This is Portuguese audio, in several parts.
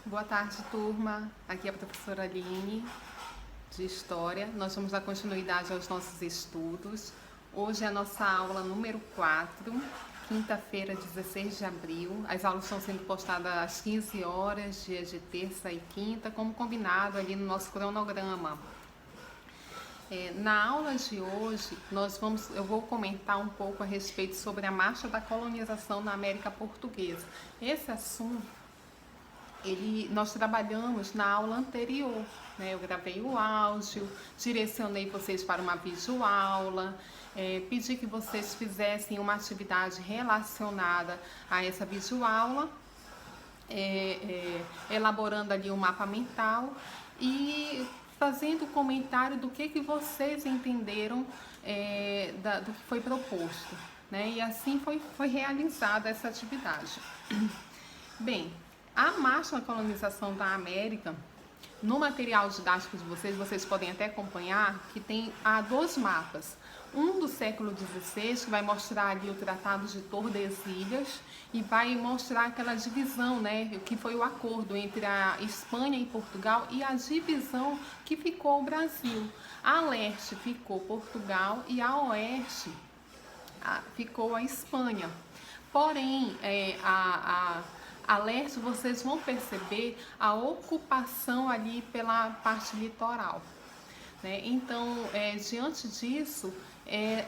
Boa tarde, turma. Aqui é a professora Aline, de História. Nós vamos dar continuidade aos nossos estudos. Hoje é a nossa aula número 4, quinta-feira, 16 de abril. As aulas estão sendo postadas às 15 horas, dias de terça e quinta, como combinado ali no nosso cronograma. Na aula de hoje, eu vou comentar um pouco a respeito sobre a marcha da colonização na América Portuguesa. Esse assunto nós trabalhamos na aula anterior, né? Eu gravei o áudio, direcionei vocês para uma videoaula, pedi que vocês fizessem uma atividade relacionada a essa videoaula, elaborando ali um mapa mental e fazendo comentário do que vocês entenderam do que foi proposto, né? E assim foi realizada essa atividade. Bem, a marcha da colonização da América, no material didático de vocês podem até acompanhar que há dois mapas. Um do século XVI, que vai mostrar ali o Tratado de Tordesilhas e vai mostrar aquela divisão, né, que foi o acordo entre a Espanha e Portugal e a divisão que ficou o Brasil. A leste ficou Portugal e a oeste ficou a Espanha. Porém, a leste vocês vão perceber a ocupação ali pela parte litoral, né? Então, diante disso,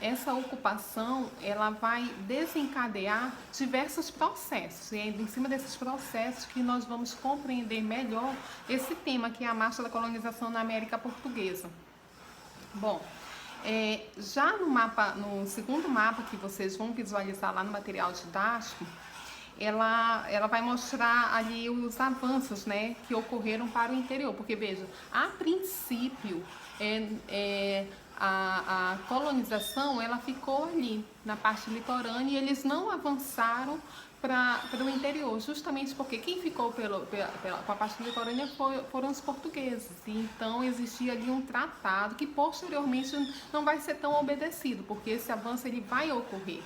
essa ocupação ela vai desencadear diversos processos, e é em cima desses processos que nós vamos compreender melhor esse tema que é a marcha da colonização na América Portuguesa. Bom, já no segundo mapa que vocês vão visualizar lá no material didático, ela vai mostrar ali os avanços, né, que ocorreram para o interior, porque veja, a princípio a colonização ela ficou ali na parte litorânea e eles não avançaram para o interior, justamente porque quem ficou com a parte litorânea foram os portugueses. E então existia ali um tratado que posteriormente não vai ser tão obedecido, porque esse avanço ele vai ocorrer,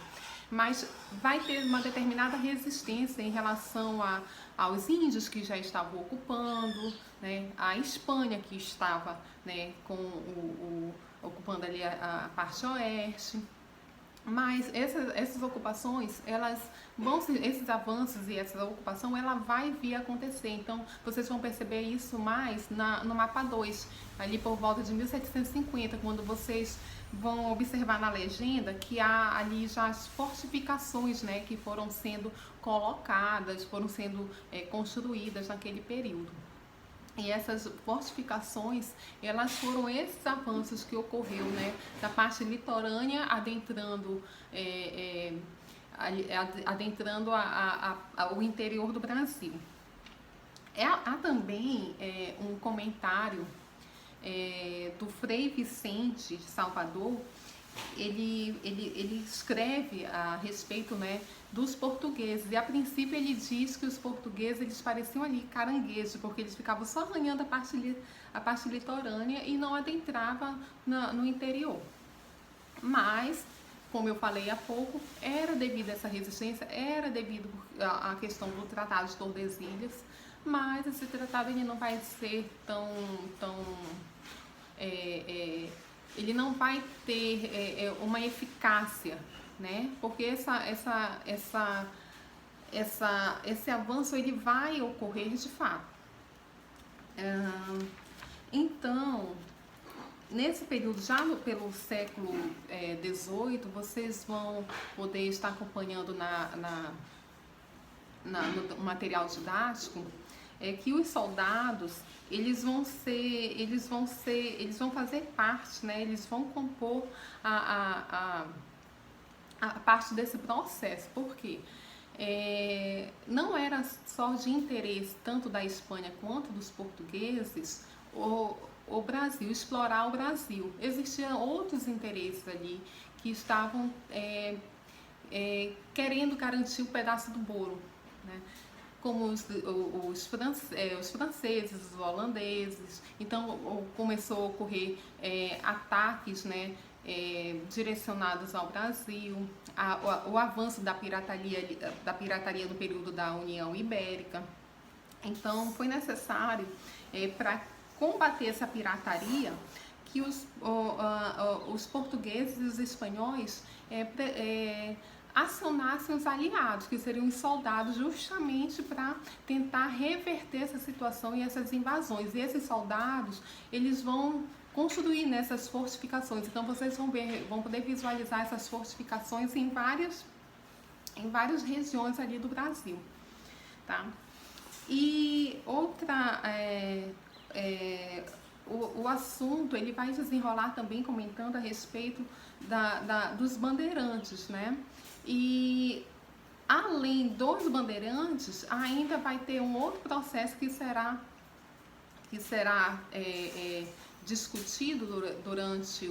mas vai ter uma determinada resistência em relação aos índios que já estavam ocupando, né, a Espanha que estava, né, ocupando ali a parte oeste. Mas essas ocupações, esses avanços e essa ocupação, ela vai vir a acontecer. Então, vocês vão perceber isso mais no mapa 2, ali por volta de 1750, quando vocês vão observar na legenda que há ali já as fortificações, né, que foram sendo colocadas, foram sendo construídas naquele período. E essas fortificações, elas foram esses avanços que ocorreu, né, da parte litorânea adentrando o interior do Brasil. Há também um comentário do Frei Vicente de Salvador. Ele escreve a respeito, né, dos portugueses, e a princípio ele diz que os portugueses eles pareciam ali caranguejos, porque eles ficavam só arranhando a parte litorânea e não adentravam no interior. Mas, como eu falei há pouco, era devido a essa resistência, era devido à questão do Tratado de Tordesilhas, mas esse tratado ele não vai ser ele não vai ter uma eficácia, né? Porque esse avanço ele vai ocorrer de fato. Então, nesse período, já pelo século XVIII, vocês vão poder estar acompanhando no material didático que os soldados eles vão fazer parte, né? Eles vão compor a parte desse processo. Por quê? Não era só de interesse tanto da Espanha quanto dos portugueses o Brasil, explorar o Brasil. Existiam outros interesses ali que estavam querendo garantir o pedaço do bolo, né? Como os franceses, os holandeses. Então começou a ocorrer ataques, né, direcionados ao Brasil, o avanço da pirataria no período da União Ibérica. Então, foi necessário, para combater essa pirataria, que os portugueses e os espanhóis acionassem os aliados, que seriam os soldados, justamente para tentar reverter essa situação e essas invasões. E esses soldados, eles vão construir nessas fortificações. Então, vocês vão poder visualizar essas fortificações em várias regiões ali do Brasil, tá? E outra, o assunto, ele vai desenrolar também comentando a respeito dos bandeirantes, né? E além dos bandeirantes, ainda vai ter um outro processo que será discutido durante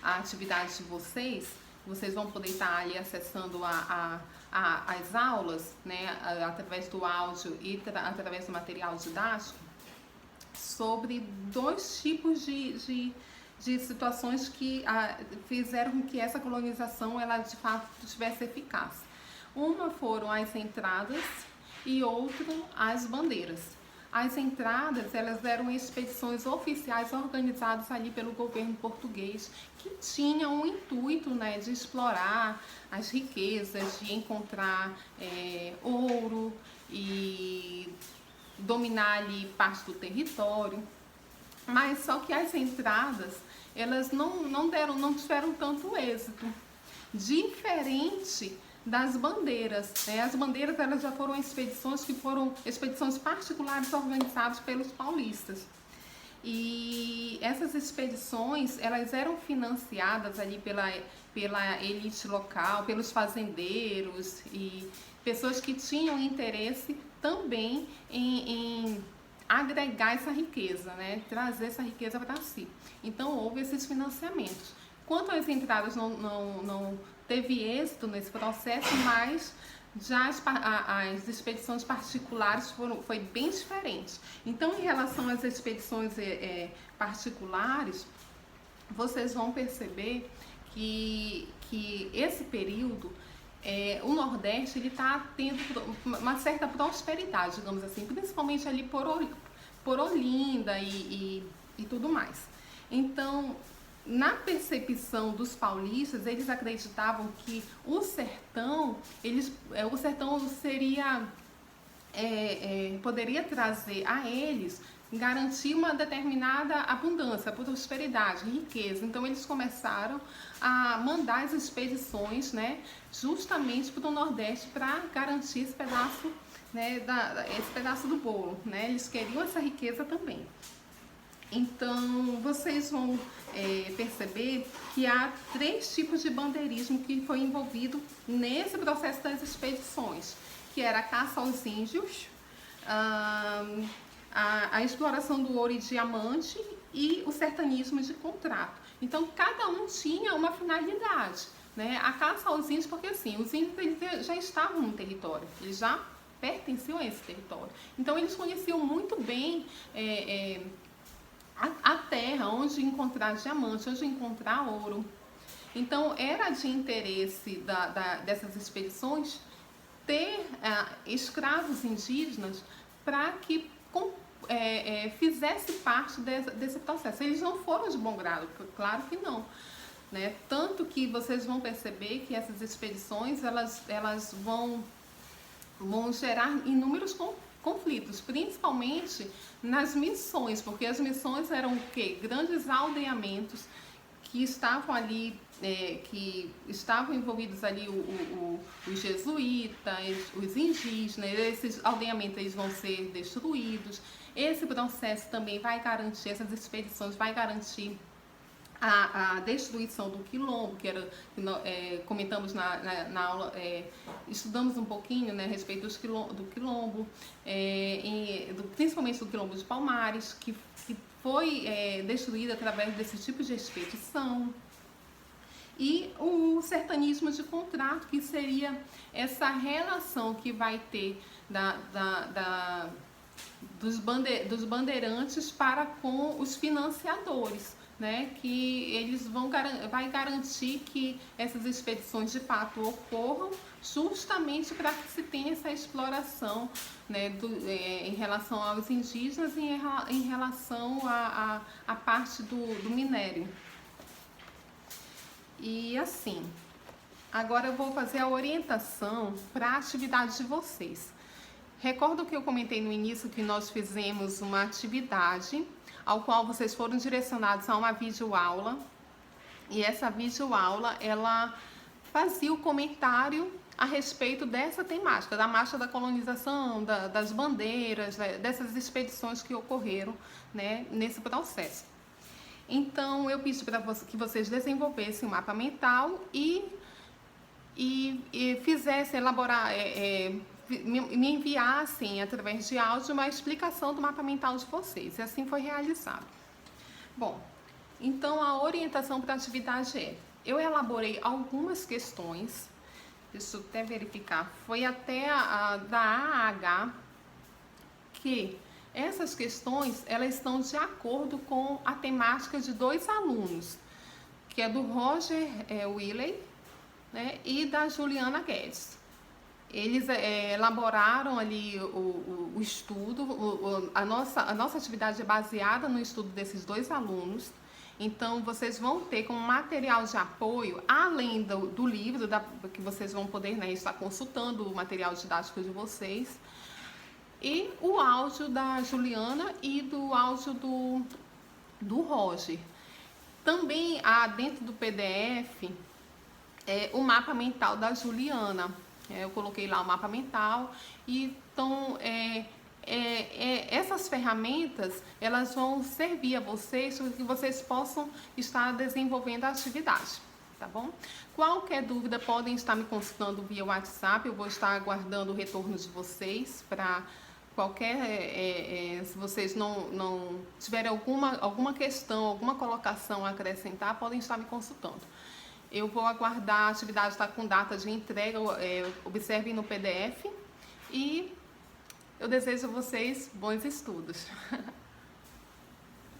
a atividade de vocês. Vocês vão poder estar ali acessando as aulas, né, através do áudio e através do material didático, sobre dois tipos de situações que fizeram com que essa colonização, ela de fato tivesse eficaz. Uma foram as entradas e outra as bandeiras. As entradas, elas eram expedições oficiais organizadas ali pelo governo português, que tinham o intuito, né, de explorar as riquezas, de encontrar ouro e dominar ali parte do território. Mas só que as entradas, elas não tiveram tanto êxito, diferente das bandeiras, né? As bandeiras, elas já foram expedições particulares organizadas pelos paulistas. E essas expedições, elas eram financiadas ali pela elite local, pelos fazendeiros e pessoas que tinham interesse também em agregar essa riqueza, né? Trazer essa riqueza para si. Então, houve esses financiamentos. Quanto às entradas, não teve êxito nesse processo, mas já as expedições particulares foi bem diferente. Então, em relação às expedições particulares, vocês vão perceber que esse período, o Nordeste, ele está tendo uma certa prosperidade, digamos assim, principalmente ali por Olinda e tudo mais. Então, na percepção dos paulistas, eles acreditavam que o sertão poderia trazer a eles, garantir uma determinada abundância, prosperidade, riqueza. Então, eles começaram a mandar as expedições, né, justamente para o Nordeste, para garantir esse pedaço, né, esse pedaço do bolo, né? Eles queriam essa riqueza também. Então, vocês vão perceber que há 3 tipos de bandeirismo que foi envolvido nesse processo das expedições, que era a caça aos índios, a exploração do ouro e diamante e o sertanismo de contrato. Então, cada um tinha uma finalidade, né? A caça aos índios, porque assim, os índios, eles já estavam no território, eles já pertenciam a esse território. Então, eles conheciam muito bem a terra, onde encontrar diamante, onde encontrar ouro. Então, era de interesse dessas expedições ter escravos indígenas para que fizesse parte desse processo. Eles não foram de bom grado, claro que não, né? Tanto que vocês vão perceber que essas expedições, elas vão gerar inúmeros conflitos, principalmente nas missões, porque as missões eram o quê? Grandes aldeamentos que estavam ali, que estavam envolvidos ali os jesuítas, os indígenas. Esses aldeamentos, eles vão ser destruídos. Esse processo também vai garantir, essas expedições vai garantir a destruição do quilombo, que era, comentamos na aula, estudamos um pouquinho, né, a respeito do quilombo, principalmente do quilombo de Palmares, que foi destruído através desse tipo de expedição. E o sertanismo de contrato, que seria essa relação que vai ter dos bandeirantes para com os financiadores, né, que eles vai garantir que essas expedições de fato ocorram, justamente para que se tenha essa exploração, né, em relação aos indígenas e em relação à parte do minério. E assim, agora eu vou fazer a orientação para a atividade de vocês. Recordo que eu comentei no início que nós fizemos uma atividade ao qual vocês foram direcionados a uma videoaula, e essa videoaula ela fazia o comentário a respeito dessa temática, da marcha da colonização, das bandeiras, dessas expedições que ocorreram, né, nesse processo. Então eu pedi para que vocês desenvolvessem um mapa mental e fizessem elaborar, me enviassem através de áudio uma explicação do mapa mental de vocês, e assim foi realizado. Bom, então a orientação para a atividade eu elaborei algumas questões, deixa eu até verificar, foi até da AH, que essas questões elas estão de acordo com a temática de 2 alunos, que é do Roger Willey, né, e da Juliana Guedes. Eles elaboraram ali o estudo, a nossa atividade é baseada no estudo desses 2 alunos. Então, vocês vão ter como material de apoio, além do livro, que vocês vão poder, né, estar consultando o material didático de vocês, e o áudio da Juliana e do áudio do Roger. Também há dentro do PDF o mapa mental da Juliana. Eu coloquei lá o mapa mental. Então, essas ferramentas elas vão servir a vocês para que vocês possam estar desenvolvendo a atividade, tá bom? Qualquer dúvida podem estar me consultando via WhatsApp. Eu vou estar aguardando o retorno de vocês para qualquer, se vocês não tiverem alguma questão, alguma colocação a acrescentar, podem estar me consultando. Eu vou aguardar, a atividade está com data de entrega, observem no PDF, e eu desejo a vocês bons estudos.